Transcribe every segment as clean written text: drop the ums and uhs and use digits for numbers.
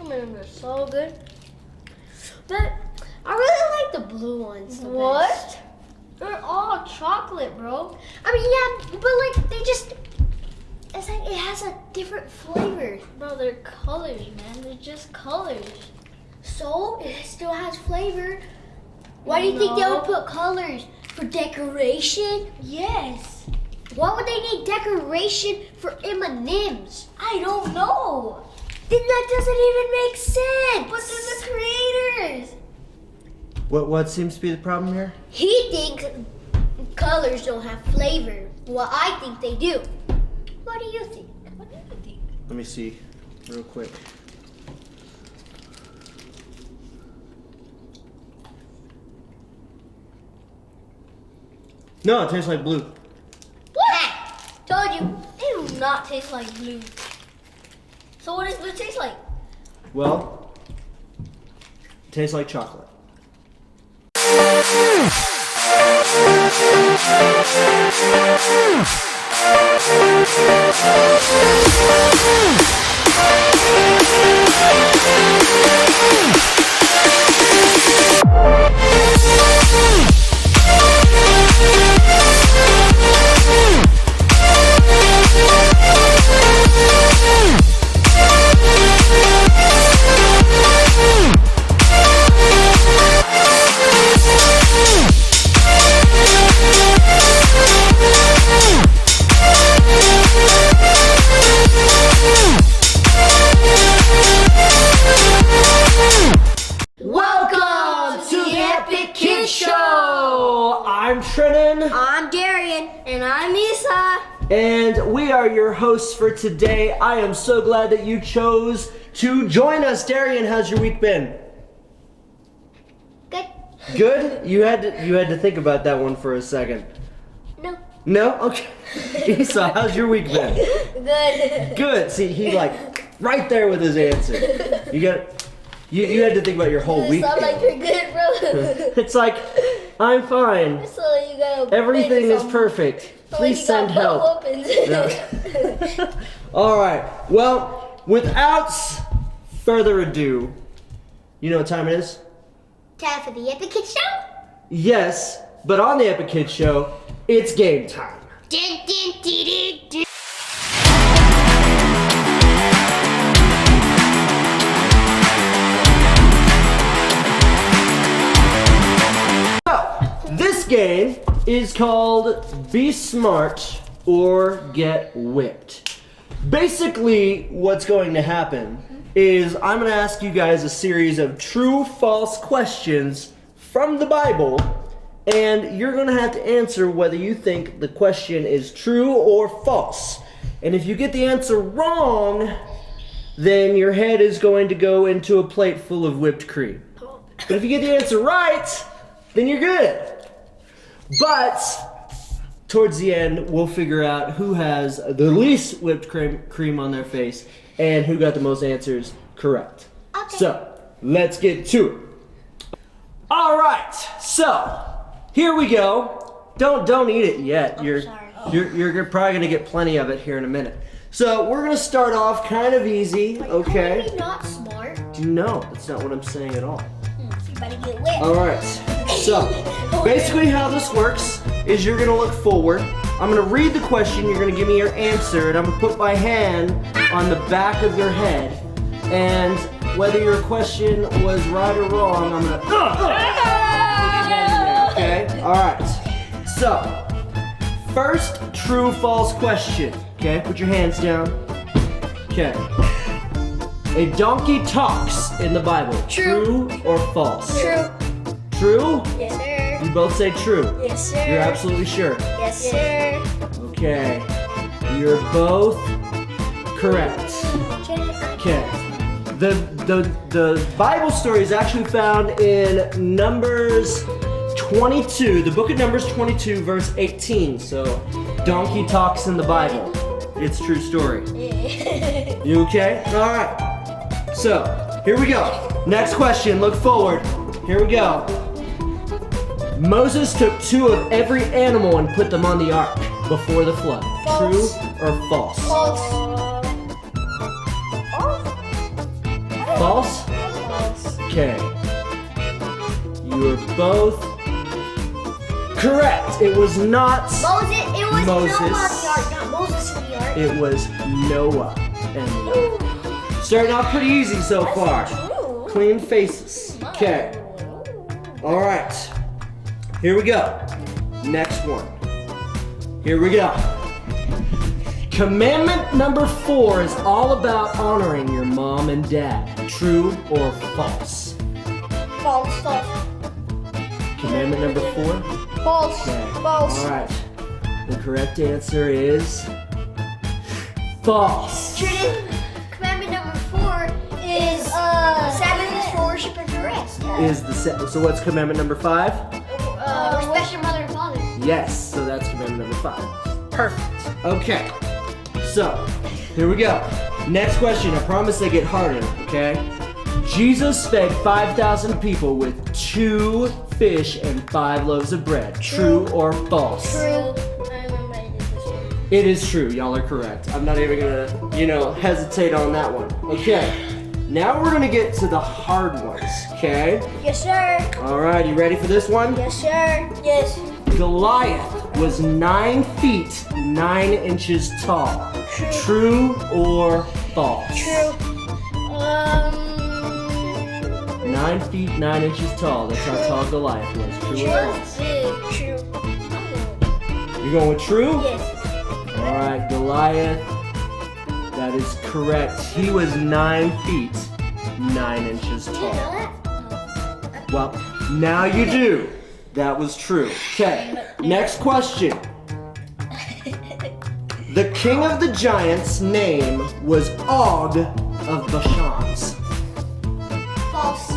They're so good. But I really like the blue ones. What? Best. They're all chocolate, bro. I mean, yeah, but like they just, it's like it has a different flavor. Bro, they're colors, man. They're just colors. So it still has flavor. Why do you think they No. would put colors? For decoration? Yes. Why would they need decoration for M&Ms? I don't know. Then that doesn't even make sense. But they're the creators. What seems to be the problem here? He thinks colors don't have flavor. Well, I think they do. What do you think? What do you think? Let me see real quick. No, it tastes like blue. What? Told you. They do not taste like blue. So what does blue taste like? Well, it tastes like chocolate. Welcome to the Epic Kid Show! I'm Trennan, I'm Darian. And I'm Isa. and we are your hosts for today. I am so glad that you chose to join us. Darian, how's your week been? Good. Good? You had to think about that one for a second. No. No? Okay. Isa, how's your week been? Good. Good. See, he like right there with his answer. You had to think about your whole week. Sound like you're good, bro. It's like, I'm fine. So you got Everything is perfect. Please send help. No. All right. Well, without further ado, you know what time it is? Time for the Epic Kid Show. Yes, but on the Epic Kid Show, it's game time. Dun, dun, dun, dun, dun. This game is called Be Smart or Get Whipped. Basically, what's going to happen is I'm going to ask you guys a series of true, false questions from the Bible, and you're going to have to answer whether you think the question is true or false. And if you get the answer wrong, then your head is going to go into a plate full of whipped cream. But if you get the answer right, then you're good. But towards the end, we'll figure out who has the least whipped cream on their face and who got the most answers correct. Okay. So, let's get to it. All right. So, here we go. Don't eat it yet. You're probably going to get plenty of it here in a minute. So, we're going to start off kind of easy, How are okay? we not smart? No, that's not what I'm saying at all. You better get whipped. All right. So, basically how this works is you're gonna look forward. I'm gonna read the question, you're gonna give me your answer, and I'm gonna put my hand on the back of your head. And whether your question was right or wrong, I'm gonna okay? Alright. So, first true false question. Okay, put your hands down. Okay. A donkey talks in the Bible. True. Or false? True. True? Yes, sir. You both say true. Yes, sir. You're absolutely sure. Yes, sir. Okay. You're both correct. Okay. The Bible story is actually found in Numbers 22, the book of Numbers 22, verse 18. So, donkey talks in the Bible. It's a true story. You okay? All right. So, here we go. Next question. Look forward. Here we go. Moses took 2 of every animal and put them on the ark before the flood. False. True or false? False. False? False? False. Okay. You are both correct. It was not. It was Moses. Noah the ark, not Moses in the ark. It was Noah and the ark. Starting off pretty easy so far. True. Clean faces. Okay. All right. Here we go. Next one. Here we go. Commandment number 4 is all about honoring your mom and dad. True or false? False. False. Commandment number 4? False. Okay. False. All right. The correct answer is false. Commandment number 4 is Sabbath is for worship and for rest. So what's commandment number 5? Respect your mother and father. Yes, so that's commandment number 5. Perfect. Okay. So, here we go. Next question. I promise they get harder, okay? Jesus fed 5,000 people with 2 fish and 5 loaves of bread. True or false? True. I remember I did this one. It is true. Y'all are correct. I'm not even gonna, hesitate on that one. Okay. Now we're gonna get to the hard ones, okay? Yes, sir. All right, you ready for this one? Yes, sir. Yes. Goliath was 9 feet 9 inches tall. True or false? True. 9 feet 9 inches tall. That's how tall Goliath was. True or false? True. You're going with true? Yes. All right, Goliath. That is correct. He was 9 feet 9 inches tall. Well, now you do. That was true. Okay, next question. The king of the giants' name was Og of Bashan's. False.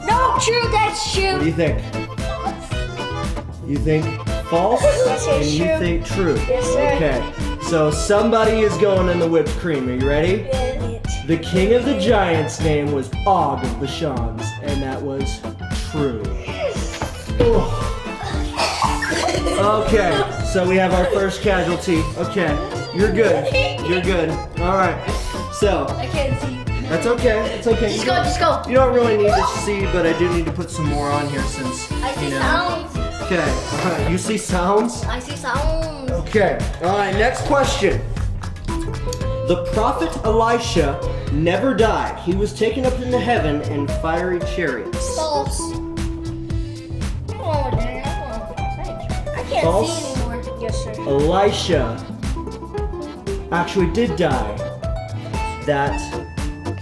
No, true. That's true. What do you think? You think false? Yes, And it's you true. think true? Yes, sir. Okay, so somebody is going in the whipped cream. Are you ready? The king of the giants' name was Og of Bashan's, and that was true. Ugh. Okay, so we have our first casualty. Okay, you're good. You're good. All right. So I can't see. that's okay. It's okay. Just go, just go. You don't really need to see, but I do need to put some more on here since. I see you know. sounds. Okay. All right. You see sounds? I see sounds. Okay. All right. Next question. The prophet Elisha never died. He was taken up into heaven in fiery chariots. False. Oh, dang. I can't False. see anymore. Yes, sir. Elisha actually did die. That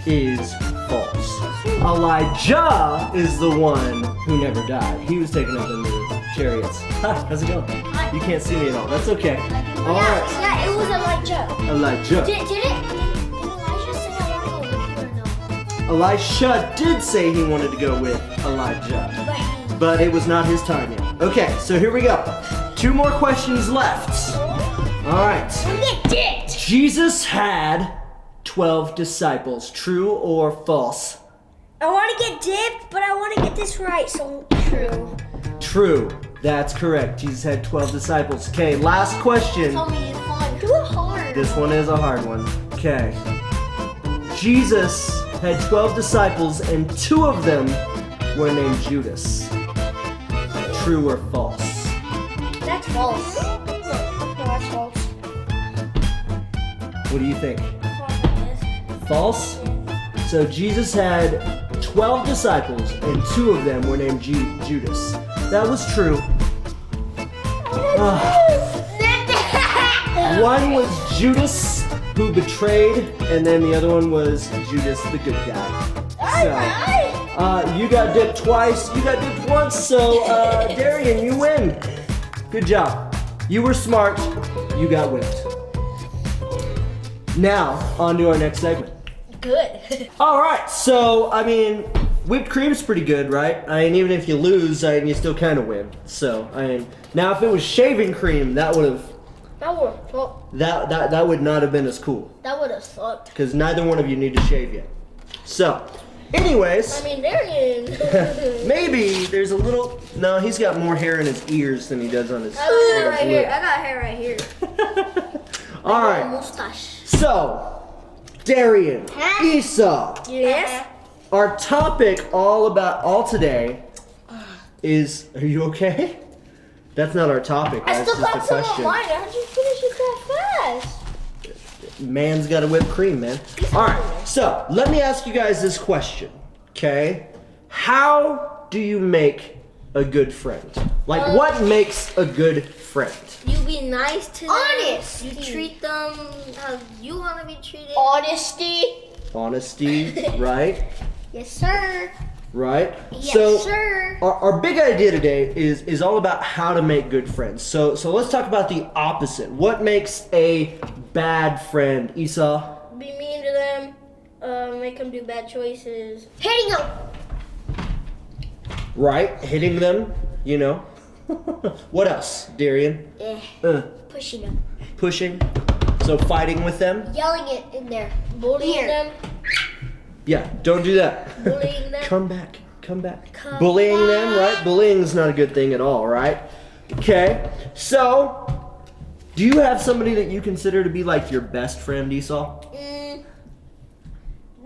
is false. Elijah is the one who never died. He was taken up into the chariots. Hi, how's it going? Hi. You can't see me at all. That's okay. All right. Yeah, it was Elijah. Elijah. Did Elijah say I want to go with you or no? Elisha did say he wanted to go with Elijah, but it was not his time yet. Okay, so here we go. 2 more questions left. All right. We get dipped. Jesus had 12 disciples. True or false? I want to get dipped, but I want to get this right, so true. True. That's correct. Jesus had 12 disciples. Okay, last question. Tell me it's fun. Do it hard. This one is a hard one. Okay. Jesus had 12 disciples, and 2 of them were named Judas. True or false? That's false. No, that's false. What do you think? False? So Jesus had 12 disciples, and 2 of them were named Judas. That was true. One was Judas, who betrayed, and then the other one was Judas, the good guy. So, you got dipped twice, you got dipped once, so Darian, you win. Good job. You were smart, you got whipped. Now, on to our next segment. Good. All right, so I mean, whipped cream's pretty good, right? I mean, even if you lose, you still kind of win. So I mean, now if it was shaving cream, that would have that would not have been as cool That would have sucked. because neither one of you need to shave yet. So, anyways, I mean, Darian. maybe there's a little. No, he's got more hair in his ears than he does on his. I got hair on his right here. lip. I got hair right here. All A right. mustache. So, Darian, Esau. Yes. Our topic all today is, are you okay? That's not our topic. I That's still just a got some on question. mine. How'd you finish it that fast? Man's got a whipped cream, man. All right, so let me ask you guys this question, okay? How do you make a good friend? Like, what makes a good friend? You be nice to them. Honest. You treat them how you want to be treated. Honesty. Honesty, right? Yes, sir. Right? Yes, So, sir. our big idea today is all about how to make good friends. So let's talk about the opposite. What makes a bad friend, Esau? Be mean to them. Make them do bad choices. Hitting them. Right? Hitting them, you know. What else, Darian? Pushing them. Pushing. So fighting with them? Yelling it in there. Bullying Here. them. Yeah, don't do that. Bullying them. Come back. Come back. Come Bullying them, back. right? Bullying's not a good thing at all, right? Okay. So, do you have somebody that you consider to be like your best friend, Esau?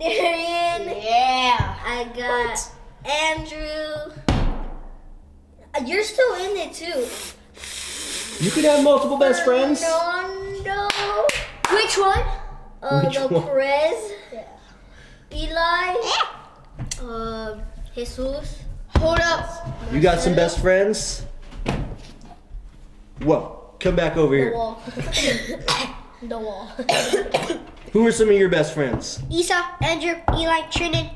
Darian. Yeah. I got Andrew. You're still in it too. You could have multiple best friends. Fernando. Which one? Which one? Perez. Eli. Jesus. Hold up. You got some best friends? Whoa. Come back over The here. wall. The wall. Who are some of your best friends? Esau, Andrew, Eli, Trinan,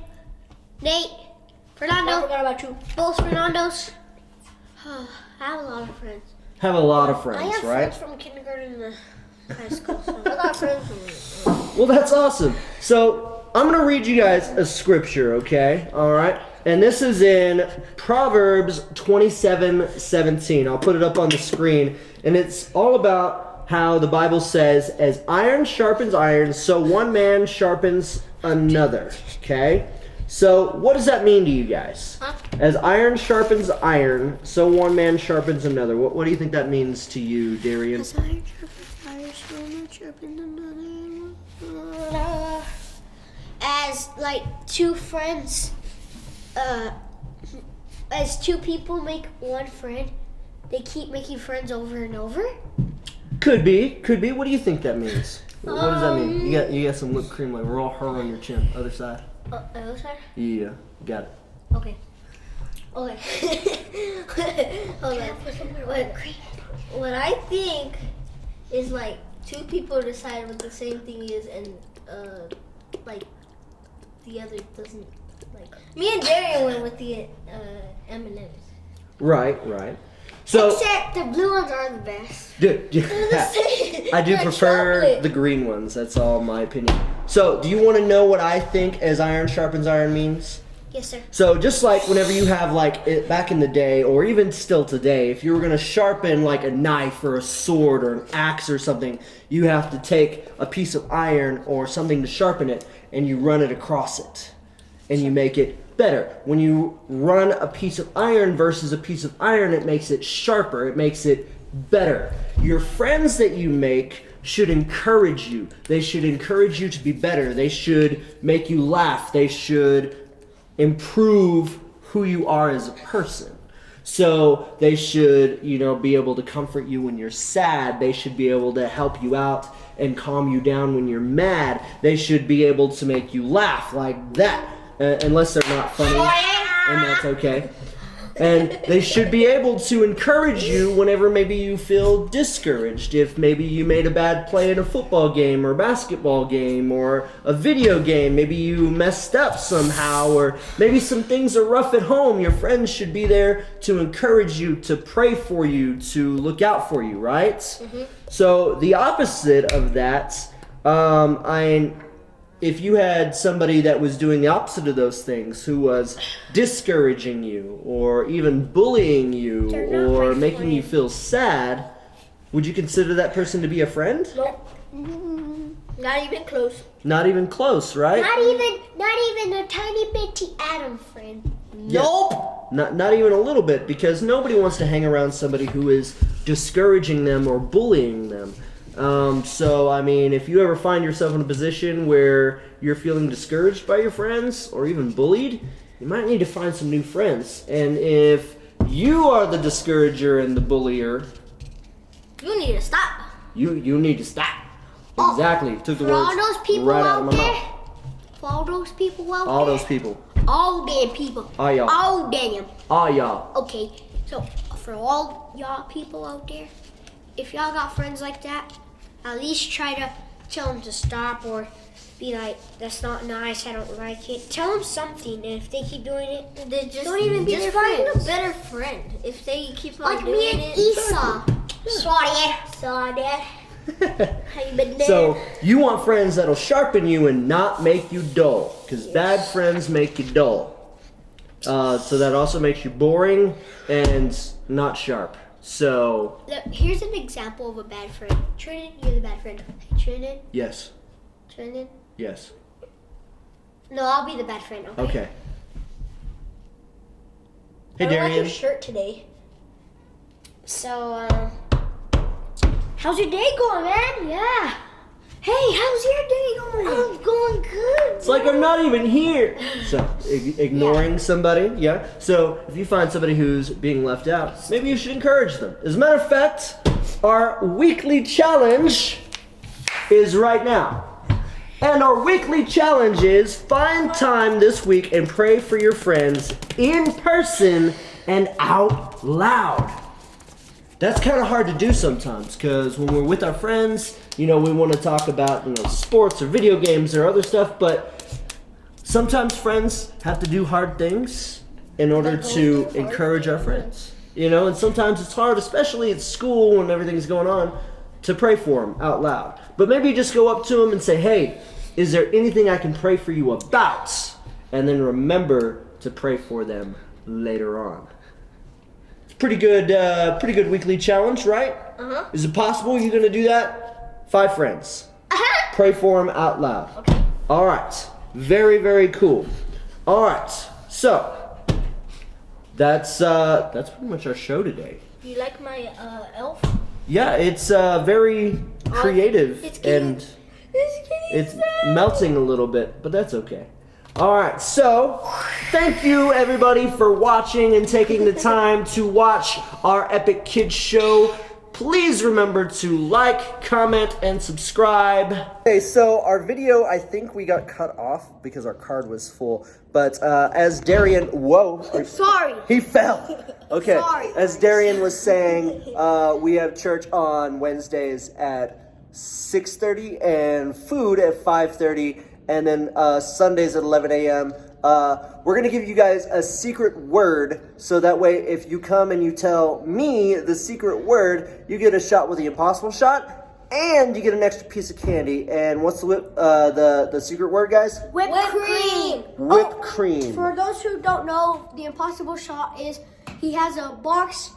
Nate, I Fernando. forgot about you. Both Fernandos. I have a lot of friends. Have a lot of I friends, have right? friends from kindergarten to high school. So. I got friends from Well, that's awesome. So, I'm going to read you guys a scripture, okay? All right? And this is in Proverbs 27:17. I'll put it up on the screen. And it's all about how the Bible says, as iron sharpens iron, so one man sharpens another, okay? So, what does that mean to you guys? Huh? As iron sharpens iron, so one man sharpens another. What do you think that means to you, Darian? As like two friends, as two people make one friend, they keep making friends over and over. Could be. What do you think that means? What does that mean? You got some whipped cream like raw her on your chin. Other side. other side? Yeah, got it. Okay. Hold on. What I think is like two people decide what the same thing is, and like the other doesn't. Like me and Darian went with the M&Ms. Right. So, Except the blue ones are the best. I do They're prefer chocolate. the green ones. That's all my opinion. So, do you want to know what I think as iron sharpens iron means? Yes, sir. So just like whenever you have like back in the day, or even still today, if you were gonna sharpen like a knife or a sword or an axe or something, you have to take a piece of iron or something to sharpen it, and you run it across it, and you make it better. When you run a piece of iron versus a piece of iron, it makes it sharper. It makes it better. Your friends that you make should encourage you. They should encourage you to be better. They should make you laugh. They should improve who you are as a person. So they should, be able to comfort you when you're sad. They should be able to help you out and calm you down when you're mad. They should be able to make you laugh like that, unless they're not funny, and that's okay. And they should be able to encourage you whenever maybe you feel discouraged. If maybe you made a bad play in a football game or a basketball game or a video game, maybe you messed up somehow, or maybe some things are rough at home, your friends should be there to encourage you, to pray for you, to look out for you, right? Mm-hmm. So the opposite of that, if you had somebody that was doing the opposite of those things, who was discouraging you or even bullying you or making you feel sad, would you consider that person to be a friend? Nope. Not even close. Not even close, right? Not even a tiny bitty Adam friend. Nope. Not even a little bit, because nobody wants to hang around somebody who is discouraging them or bullying them. So, I mean, if you ever find yourself in a position where you're feeling discouraged by your friends or even bullied, you might need to find some new friends. And if you are the discourager and the bullier, You need to stop. you need to stop. Oh, Exactly. Took the For all words those people right out of out my there, mouth. for all those people out All there, those people. all damn people, All y'all. all damn. All y'all. Okay, so for all y'all people out there, if y'all got friends like that, at least try to tell them to stop or be like, that's not nice, I don't like it. Tell them something, and if they keep doing it, They just don't even be their find friends. a better friend. If they keep on Like doing me and it. Esau. Sorry, Dad. How you been, Dad? So, you want friends that'll sharpen you and not make you dull. Because bad friends make you dull. So that also makes you boring and not sharp. So, Look, here's an example of a bad friend. Trinidad, you're the bad friend. Hey, Trinidad, yes. Trinidad. Yes. No, I'll be the bad friend. Okay. Okay. Hey, I don't like your Darian. shirt today. So, how's your day going, man? Yeah. Hey, how's your day going? I'm going good. It's like I'm not even here. So, ignoring somebody, yeah. So, if you find somebody who's being left out, maybe you should encourage them. As a matter of fact, our weekly challenge is right now. And our weekly challenge is find time this week and pray for your friends in person and out loud. That's kind of hard to do sometimes because when we're with our friends, we want to talk about, sports or video games or other stuff, but sometimes friends have to do hard things in order to encourage our friends. And sometimes it's hard, especially at school when everything's going on, to pray for them out loud. But maybe just go up to them and say, hey, is there anything I can pray for you about? And then remember to pray for them later on. Pretty good weekly challenge, right? Uh-huh. Is it possible you're gonna do that? 5 friends. Pray for them out loud. Okay. All right. Very, very cool. All right. So that's pretty much our show today. Do you like my elf? Yeah, it's very creative It's getting- and it's melting a little bit, but that's okay. All right, so thank you everybody for watching and taking the time to watch our Epic Kids show. Please remember to like, comment, and subscribe. Okay, so our video, I think we got cut off because our card was full. But as Darian, Sorry. he fell. Okay, Sorry. as Darian was saying, we have church on Wednesdays at 6:30 and food at 5:30. And then Sundays at 11 a.m. We're going to give you guys a secret word. So that way, if you come and you tell me the secret word, you get a shot with the impossible shot. And you get an extra piece of candy. And what's the secret word, guys? Whipped cream. Whipped cream. For those who don't know, the impossible shot is he has a box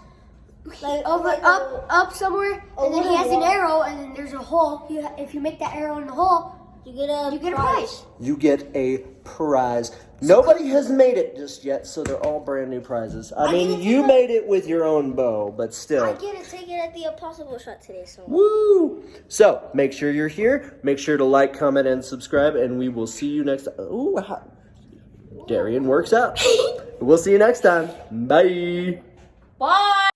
Like up somewhere, and then he has an arrow, and then there's a hole. If you make that arrow in the hole, You get a prize. You get a prize. Nobody has made it just yet, so they're all brand new prizes. I mean, you made it with your own bow, but still. I get to take it at the impossible shot today, so. Woo! So, make sure you're here. Make sure to like, comment, and subscribe, and we will see you next time. Ooh, Darian works out. We'll see you next time. Bye! Bye!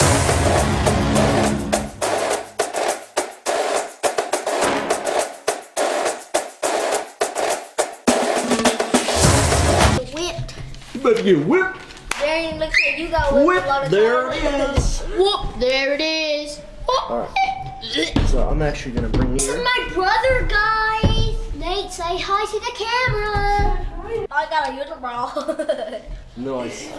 Whipped. You better get whipped. Darian, looks like you got whipped a lot Whipped. of There times. it is. Whoop! There it is. Alright. So, I'm actually going to bring This is you. my brother, guys. Nate, say hi to the camera. I got a unibrow. Nice.